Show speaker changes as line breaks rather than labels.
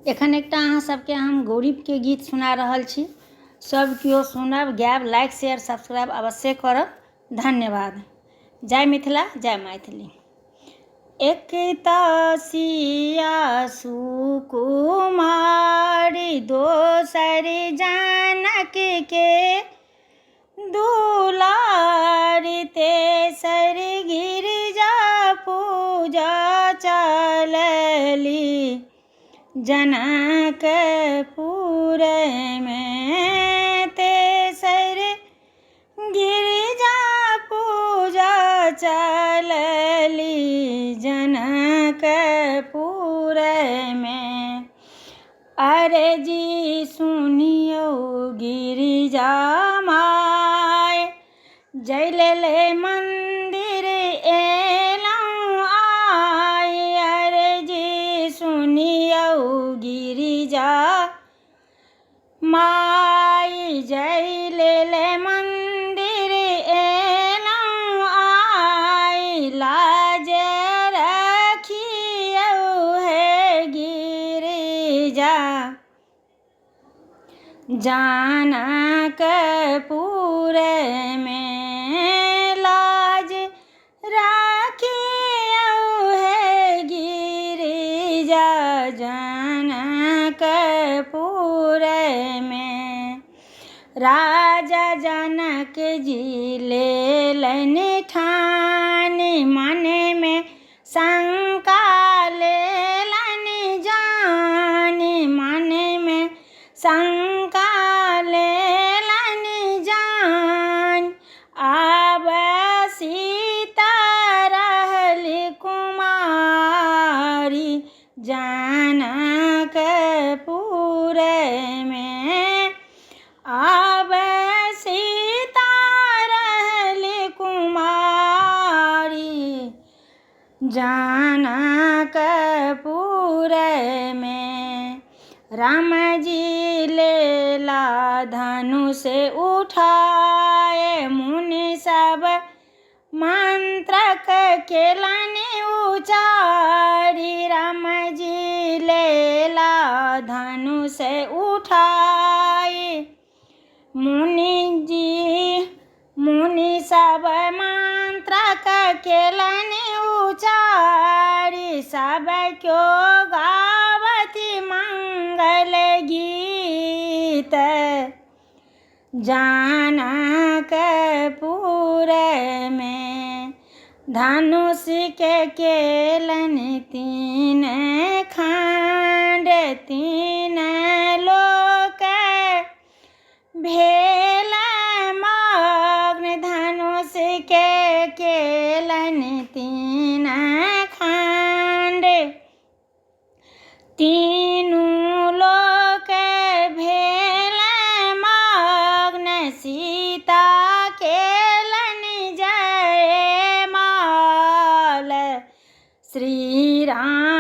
एखन एकटा अहाँ सबके हम गौरीके गीत सुना रहल छी। सब केओ सुनब, गायब, लाइक, शेयर, सब्सक्राइब अवश्य करब। धन्यवाद। जय मिथिला, जय मैथिली। एक सिया सुकुमारी, दोसर जनक के दुलारी, तेसर गिरिजा पूजा चलली जनकपुर में। तेसर गिरिजा पूजा चलली जनकपुर में। अरे जी सुनियो गिरिजा माय, जैले मंदिर एलौं आय। अरे जी सुनियो गिरिजा माय, जैले मंदिर एलौं आय। लाज रखियो है गिरिजा जनकपुर में। लाज रखियो है गिरिजा जनकपुर में। राजा जनक जी लेलन ठान, मन में शंका लेलन जान। मन में शंका लेलन जान। आब सीता रहली कुमारी जनकपुर में। आब सीता रहली कुमारी जनकपुर में। राम जी लेला धनुष उठाए, मुनि सब मंत्र केलन उचारी। राम जी लेला धनुष उठाए, मुनि सब मंत्र केलन उचारी। सब क्यों गावती मंगल गीत जनकपुर में। धनुष के केलन तीन खंड, तीन लोक भेल मग्न। धनुष के केलन तीन खंड, तीनू लोक भेल मग्न। सीता केलन जयमाल, श्री राम